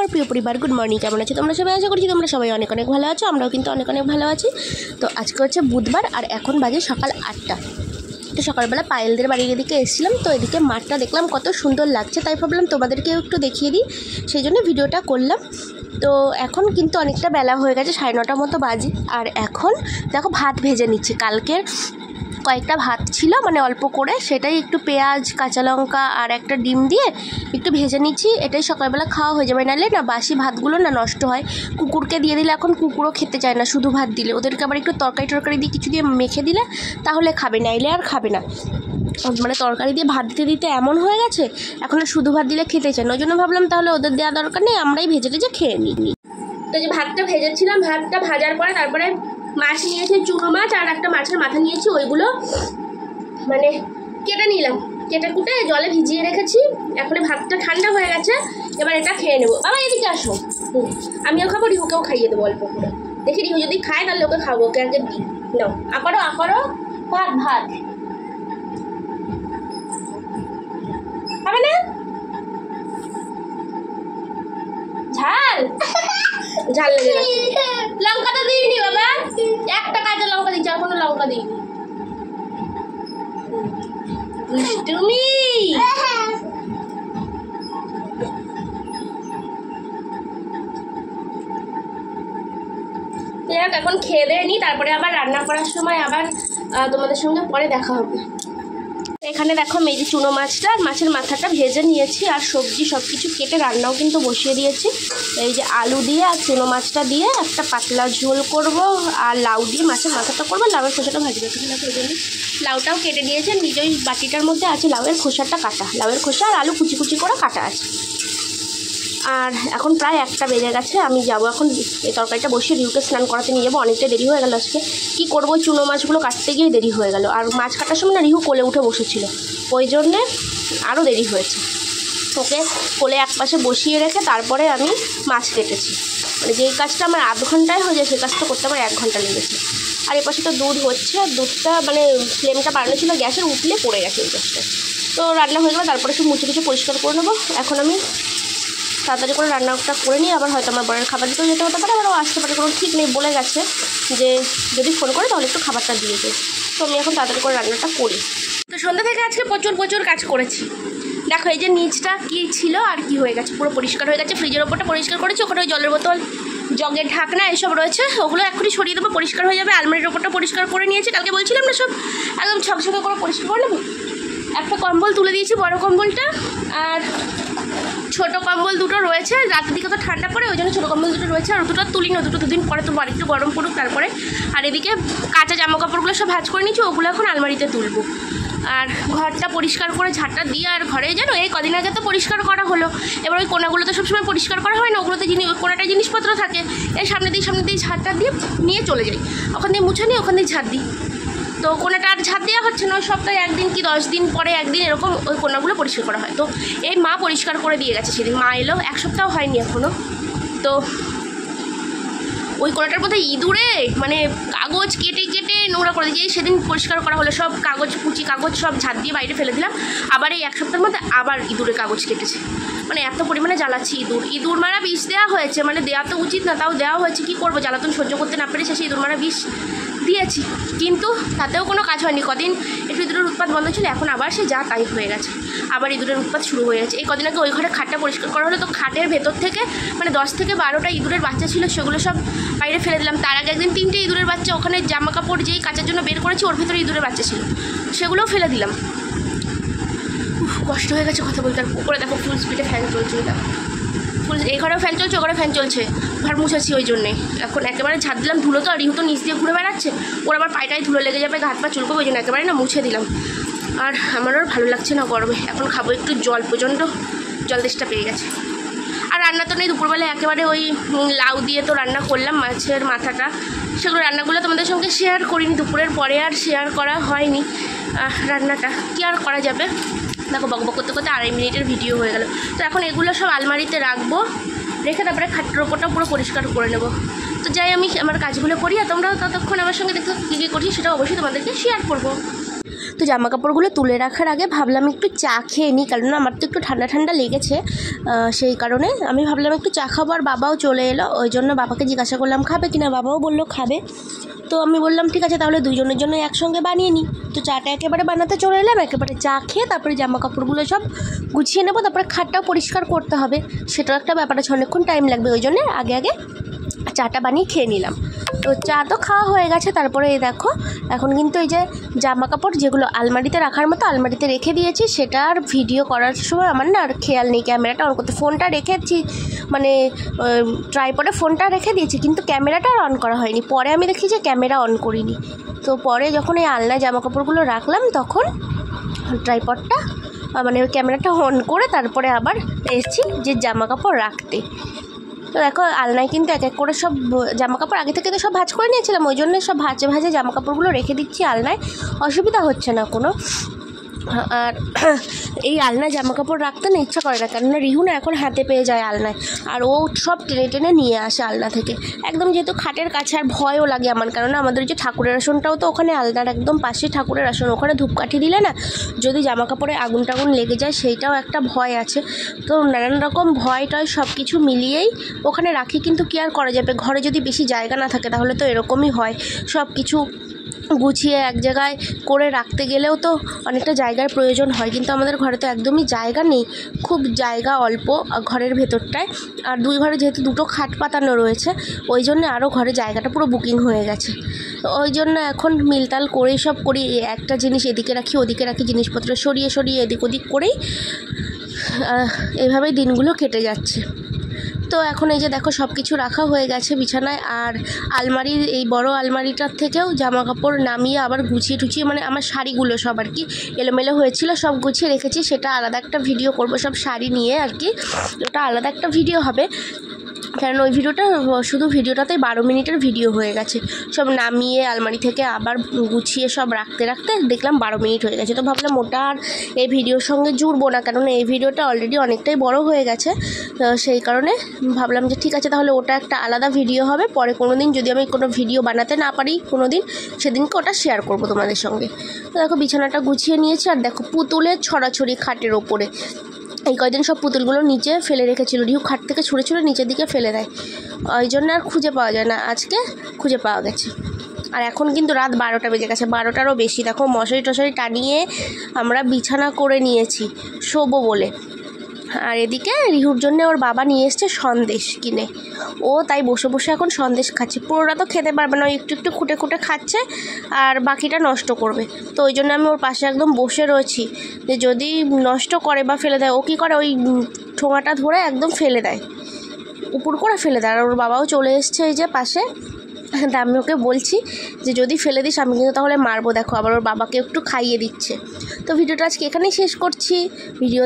আমার প্রিয় পরিবার, গুড মর্নিং। কেমন আছো তোমরা সবাই? আশা করছি তোমরা সবাই অনেক অনেক ভালো আছো। আমরাও কিন্তু অনেক অনেক ভালো আছি। তো আজকে হচ্ছে বুধবার আর এখন বাজে সকাল 8টা। তো সকালবেলা পায়েলদের বাড়ির এদিকে এসেছিলাম, তো এদিকে মাঠটা দেখলাম কত সুন্দর লাগছে, তাই ভাবলাম তোমাদেরকেও একটু দেখিয়ে দিই, সেই জন্য ভিডিওটা করলাম। তো এখন কিন্তু অনেকটা বেলা হয়ে গেছে, 9:30 মতো বাজে। আর এখন দেখো ভাত ভেজে নিচ্ছি। কালকের কয়েকটা ভাত ছিল, মানে অল্প করে, সেটাই একটু পেঁয়াজ, কাঁচা লঙ্কা আর একটা ডিম দিয়ে একটু ভেজে নিচ্ছি। এটাই সকালবেলা খাওয়া হয়ে যাবে, নাহলে না বাসি ভাতগুলো না নষ্ট হয়। কুকুরকে দিয়ে দিলে এখন কুকুরও খেতে চায় না শুধু ভাত দিলে, ওদেরকে আবার একটু তরকারি দিয়ে কিছু দিয়ে মেখে দিলে তাহলে খাবে, নাইলে আর খাবে না। মানে তরকারি দিয়ে ভাত দিতে দিতে এমন হয়ে গেছে, এখন আর শুধু ভাত দিলে খেতে চায় না। ওই জন্য ভাবলাম তাহলে ওদের দেওয়া দরকার নেই, আমরাই ভেজে খেয়ে নিই। তো যে ভাতটা ভেজেছিলাম, ভাতটা ভাজার পরে তারপরে মাছ নিয়েছি, চুনো মাছ, আর একটা মাছের মাথা নিয়েছি। ওইগুলো মানে কেটে নিলাম, কেটে কুটে জলে ভিজিয়ে রেখেছি। এখন ভাতটা ঠান্ডা হয়ে গেছে, এবার এটা খেয়ে নেবো। বাবা এদিকে আসো, আমিও খাবো, রিহুকেও খাইয়ে দেবো অল্প করে। দেখি রিহু যদি খায় তাহলে ওকে খাবো, ওকে আগে দিই। নাও আপারো ভাত খাবে না? ঝাল লেগে গেছে। লঙ্কা তো দিইনি বাবা, একটা কাঁচা লঙ্কা দিচ্ছি, আর কোনো লঙ্কা দিইনি। তুমি এখন খেয়ে দিয়ে নি, তারপরে আবার রান্না করার সময় আবার তোমাদের সঙ্গে পরে দেখা হবে। এখানে দেখো মেজি চুনো মাছটা, মাছের মাথাটা ভেজে নিয়েছি, আর সবজি সব কিছু কেটে রান্নাও কিন্তু বসিয়ে দিয়েছি। এই যে আলু দিয়ে আর চুনো মাছটা দিয়ে একটা পাতলা ঝোল করব, আর লাউ দিয়ে মাছের মাথাটা করবো, লাউয়ের খোসাটা ভাজবে। ওই জন্য লাউটাও কেটে দিয়েছে, নিজেই বাটিটার মধ্যে আছে লাউয়ের খোসাটা কাটা, লাউয়ের খোসা আর আলু কুচি কুচি করে কাটা আছে। আর এখন প্রায় 1টা বেজে গেছে, আমি যাবো এখন এই তরকারিটা বসিয়ে রিউকে স্নান করাতে নিয়ে যাবো। অনেকটা দেরি হয়ে গেল আজকে, কী করবো, চুনো মাছগুলো কাটতে গিয়ে দেরি হয়ে গেল। আর মাছ কাটার সময় না রিহু কোলে উঠে বসেছিল, ওই জন্যে আরও দেরি হয়েছে। ওকে কোলে একপাশে বসিয়ে রেখে তারপরে আমি মাছ কেটেছি। মানে যেই কাজটা আমার আধ ঘন্টায় হয়ে যায় সেই কাজটা করতে আমার 1 ঘন্টা লেগেছে। আর এপাশে তো দুধ হচ্ছে, দুধটা মানে ফ্লেমটা বাড়ানো ছিল গ্যাসের, উঠলে পড়ে গেছে এই গ্যাসটা। তো রান্না হয়ে গেলো, তারপরে সব মুছে পরিষ্কার করে নেবো। এখন আমি তাড়াতাড়ি করে রান্নাটা করে নিই, আবার হয়তো আমার বরের খাবার দিতেও যেতে হতে পারে, আবার আসতে পারে, কোনো ঠিক নেই। বলে গেছে যে যদি ফোন করে তাহলে একটু খাবারটা দিয়ে দিই। তো আমি এখন তাড়াতাড়ি করে রান্নাটা করি। তো সন্ধ্যা থেকে আজকে প্রচুর কাজ করেছি। দেখো এই যে নিচটা কি ছিল আর কি হয়ে গেছে, পুরো পরিষ্কার হয়ে গেছে। ফ্রিজের ওপরটা পরিষ্কার করেছি, ওখানে ওই জলের বোতল, জগের ঢাকনা এসব রয়েছে, ওগুলো এখনই সরিয়ে দেবো, পরিষ্কার হয়ে যাবে। আলমারির ওপরটা পরিষ্কার করে নিয়েছি, কালকে বলছিলাম না সব একদম ছকছকে করে পরিষ্কার করে নেবো। একটা কম্বল তুলে দিয়েছি, বড় কম্বলটা, আর ছোটো কম্বল দুটো রয়েছে। রাতের দিকে তো ঠান্ডা পড়ে, ওই জন্য ছোটো কম্বল দুটো রয়েছে, আর দুটো তুলিনি, দুটো 2 দিন পরে তো একটু গরম পড়ুক তারপরে। আর এদিকে কাঁচা জামা কাপড়গুলো সব ভাঁজ করে নিচ্ছি, ওগুলো এখন আলমারিতে তুলবো। আর ঘরটা পরিষ্কার করে ঝাঁটটা দিয়ে, আর ঘরে জানো এই কদিন আগে তো পরিষ্কার করা হলো, এবার ওই কোনাগুলো তো সবসময় পরিষ্কার করা হয় না, ওগুলোতে কোনাটায় জিনিসপত্র থাকে, এই সামনে দিয়ে ঝাঁটটা দিয়ে নিয়ে চলে যাই, ওখান দিয়ে মুছে নিই, ওখান দিয়ে ঝাঁট দিই। তো কোনাটা আর ঝাঁট দেওয়া হচ্ছে না, ওই সপ্তাহে 1 দিন কি 10 দিন পরে 1 দিন এরকম ওই কোনাগুলো পরিষ্কার করা হয়। তো এই মা পরিষ্কার করে দিয়ে গেছে, সেদিন মা এলো, 1 সপ্তাহ হয়নি এখনও। তো ওই কোনাটার মধ্যে ইঁদুরে মানে কাগজ কেটে নোংরা করে দিয়েছে। সেদিন পরিষ্কার করা হলো, সব কুচি কাগজ সব ঝাঁট দিয়ে বাইরে ফেলে দিলাম। আবার এই 1 সপ্তাহের মধ্যে আবার ইঁদুরে কাগজ কেটেছে। মানে এত পরিমাণে জ্বালাচ্ছি, ইঁদুর মারা বিষ দেওয়া হয়েছে, মানে দেওয়া তো উচিত না, তাও দেওয়া হয়েছে। কী করবো, জ্বালাতন সহ্য করতে না পেরে শেষে ইঁদুর মারা বিষ দিয়েছি, কিন্তু তাতেও কোনো কাজ হয়নি। কদিন একটু ইঁদুরের উৎপাত বন্ধ ছিল, এখন আবার সে যা তাই হয়ে গেছে, আবার ইঁদুরের উৎপাত শুরু হয়ে গেছে। এই কদিন আগে ওই ঘরে খাটটা পরিষ্কার করা হলো, তো খাটের ভেতর থেকে মানে 10 থেকে 12টা ইঁদুরের বাচ্চা ছিল, সেগুলো সব বাইরে ফেলে দিলাম। তার আগে একদিন 3টে ইঁদুরের বাচ্চা, ওখানে জামা কাপড় যেই কাচার জন্য বের করেছি ওর ভেতরে ইঁদুরের বাচ্চা ছিল, সেগুলোও ফেলে দিলাম। কষ্ট হয়ে গেছে কথা বলতে। আর উপরে দেখো ফুল স্পিডে ফ্যান চলছে, দেখো এই ঘরেও ফ্যান চলছে, ওখানে ফ্যান চলছে, ঘর মুছেছি ওই জন্যে। এখন একেবারে ঝাঁট দিলাম, ধুলো তো, আর রিহু তো নিচ দিয়ে ঘুরে বেড়াচ্ছে, ওর আবার পায়টায় ধুলো লেগে যাবে, হাত পা চুলকো, ওই জন্য একেবারে না মুছে দিলাম। আর আমারও ভালো লাগছে না গরমে, এখন খাবো একটু জল, প্রচণ্ড জল তেষ্টা পেয়ে গেছে। আর রান্না তো নেই, দুপুরবেলা একেবারে ওই লাউ দিয়ে তো রান্না করলাম, মাছের মাথাটা, সেগুলো রান্নাগুলো তোমাদের সঙ্গে শেয়ার করিনি, দুপুরের পরে আর শেয়ার করা হয়নি। রান্নাটা কি আর করা যাবে, দেখো বকবক করতে 2.5 মিনিটের ভিডিও হয়ে গেল। তো এখন এগুলো সব আলমারিতে রাখবো, রেখে তারপরে খাটের ওপরটা পুরো পরিষ্কার করে নেব। তো যাই আমি আমার কাজগুলো করি, আর তোমরাও ততক্ষণ আমার সঙ্গে দেখো কী কী করছি সেটা অবশ্যই তোমাদেরকে শেয়ার করবো। তো জামা কাপড়গুলো তুলে রাখার আগে ভাবলাম একটু চা খেয়ে নিই, কারণ আমার তো একটু ঠান্ডা ঠান্ডা লেগেছে, সেই কারণে আমি ভাবলাম একটু চা খাবো। আর বাবাও চলে এলো, ওই জন্য বাবাকে জিজ্ঞাসা করলাম খাবে কিনা, বাবাও বললো খাবে। তো আমি বললাম ঠিক আছে তাহলে দুজনের জন্য একসঙ্গে বানিয়ে নিই। তো চাটা একেবারে বানাতে চলে এলাম, একেবারে চা খেয়ে তারপরে জামা কাপড়গুলো সব গুছিয়ে নেবো, তারপরে খাটটাও পরিষ্কার করতে হবে, সেটাও একটা ব্যাপার আছে, অনেকক্ষণ টাইম লাগবে, ওই জন্য আগে চাটা বানিয়ে খেয়ে নিলাম। তো চা তো খাওয়া হয়ে গেছে। তারপরে এই দেখো এখন কিন্তু এই যে জামা কাপড় যেগুলো আলমারিতে রাখার মতো আলমারিতে রেখে দিয়েছি, সেটা আর ভিডিও করার সময় আমার না আর খেয়াল নেই ক্যামেরাটা অন করতে। ফোনটা রেখেছি মানে ট্রাইপডে ফোনটা রেখে দিয়েছি, কিন্তু ক্যামেরাটা আর অন করা হয়নি। পরে আমি দেখি যে ক্যামেরা অন করিনি। তো পরে যখন এই আলনায় জামা কাপড়গুলো রাখলাম তখন ট্রাইপডটা মানে ওই ক্যামেরাটা অন করে তারপরে আবার এসেছি যে জামা কাপড় রাখতে। তো দেখো আলনায় কিন্তু এক এক করে সব জামা কাপড় আগে থেকে তো সব ভাঁজ করে নিয়েছিলাম, ওই জন্য সব ভাঁজে ভাঁজে জামা কাপড়গুলো রেখে দিচ্ছি আলনায়, অসুবিধা হচ্ছে না কোনো। আর এই আলনায় জামা কাপড় রাখতে না ইচ্ছা করে না, কেননা রিহু না এখন হাতে পেয়ে যায় আলনায়, আর ও সব টেনে টেনে নিয়ে আসে আলনা থেকে একদম, যেহেতু খাটের কাছে। আর ভয়ও লাগে আমার, কেননা আমাদের যে ঠাকুরের আসনটাও তো ওখানে আলনার একদম পাশে ঠাকুরের আসন, ওখানে ধূপকাঠি দিলে না যদি জামা কাপড়ে আগুন টাগুন লেগে যায় সেইটাও একটা ভয় আছে। তো নানান রকম ভয় টয় সব কিছু মিলিয়েই ওখানে রাখি, কিন্তু কি আর করা যাবে, ঘরে যদি বেশি জায়গা না থাকে তাহলে তো এরকমই হয়, সব কিছু গুছিয়ে এক জায়গায় করে রাখতে গেলেও তো অনেকটা জায়গার প্রয়োজন হয়, কিন্তু আমাদের ঘরে তো একদমই জায়গা নেই, খুব জায়গা অল্প ঘরের ভেতরটায়। আর দুই ঘরে যেহেতু দুটো খাট পাতানো রয়েছে, ওই জন্য আরও ঘরে জায়গাটা পুরো বুকিং হয়ে গেছে। তো ওই জন্য এখন মিলতাল করেই সব করি, একটা জিনিস এদিকে রাখি ওদিকে রাখি, জিনিসপত্র সরিয়ে সরিয়ে এদিক ওদিক করেই এইভাবেই দিনগুলো কেটে যাচ্ছে। তো এখন এই যে দেখো সব কিছু রাখা হয়ে গেছে বিছানায়। আর আলমারির এই বড় আলমারিটার থেকেও জামা কাপড় নামিয়ে আবার গুছিয়ে টুছিয়ে, মানে আমার শাড়িগুলো সব আর কি এলোমেলো হয়েছিল, সব গুছিয়ে রেখেছি, সেটা আলাদা একটা ভিডিও করব, সব শাড়ি নিয়ে আর কি, ওটা আলাদা একটা ভিডিও হবে, কারণ ওই ভিডিওটা শুধু ভিডিওটাতেই 12 মিনিটের ভিডিও হয়ে গেছে। সব নামিয়ে আলমারি থেকে আবার গুছিয়ে সব রাখতে রাখতে দেখলাম 12 মিনিট হয়ে গেছে। তো ভাবলাম ওটা আর এই ভিডিওর সঙ্গে জুড়বো না, কারণ এই ভিডিওটা অলরেডি অনেকটাই বড় হয়ে গেছে। তো সেই কারণে ভাবলাম যে ঠিক আছে তাহলে ওটা একটা আলাদা ভিডিও হবে, পরে কোনো দিন যদি আমি কোনো ভিডিও বানাতে না পারি কোনো দিন, সেদিনকে ওটা শেয়ার করব তোমাদের সঙ্গে। তো দেখো বিছানাটা গুছিয়ে নিয়েছি, আর দেখো পুতুলের ছড়াছড়ি খাটের ওপরে, এই কয়দিন সব পুতুলগুলো নিচে ফেলে রেখেছিল, রিহু খাট থেকে ছুঁড়ে ছুঁড়ে নিচের দিকে ফেলে দেয়, ওই জন্য আর খুঁজে পাওয়া যায় না, আজকে খুঁজে পাওয়া গেছে। আর এখন কিন্তু রাত 12টা বেজে গেছে, 12টারও বেশি। দেখো মশারি টশারি টানিয়ে আমরা বিছানা করে নিয়েছি শোবো বলে। আর এদিকে রিহুর জন্য ওর বাবা নিয়ে এসছে সন্দেশ কিনে, ও তাই বসে বসে এখন সন্দেশ খাচ্ছে। পুরোটা তো খেতে পারবে না, একটু একটু খুঁটে খুঁটে খাচ্ছে আর বাকিটা নষ্ট করবে। তো ওই জন্য আমি ওর পাশে একদম বসে রয়েছি, যে যদি নষ্ট করে বা ফেলে দেয়, ও কী করে ওই ঠোঙাটা ধরে একদম ফেলে দেয়, উপর করে ফেলে দেয়। আর ওর বাবাও চলে এসছে এই যে পাশে, তা আমি ওকে বলছি যে যদি ফেলে দিস আমি কিন্তু তাহলে মারবো। দেখো আবার ওর বাবাকে একটু খাইয়ে দিচ্ছে। তো ভিডিওটা আজকে এখানেই শেষ করছি। ভিডিও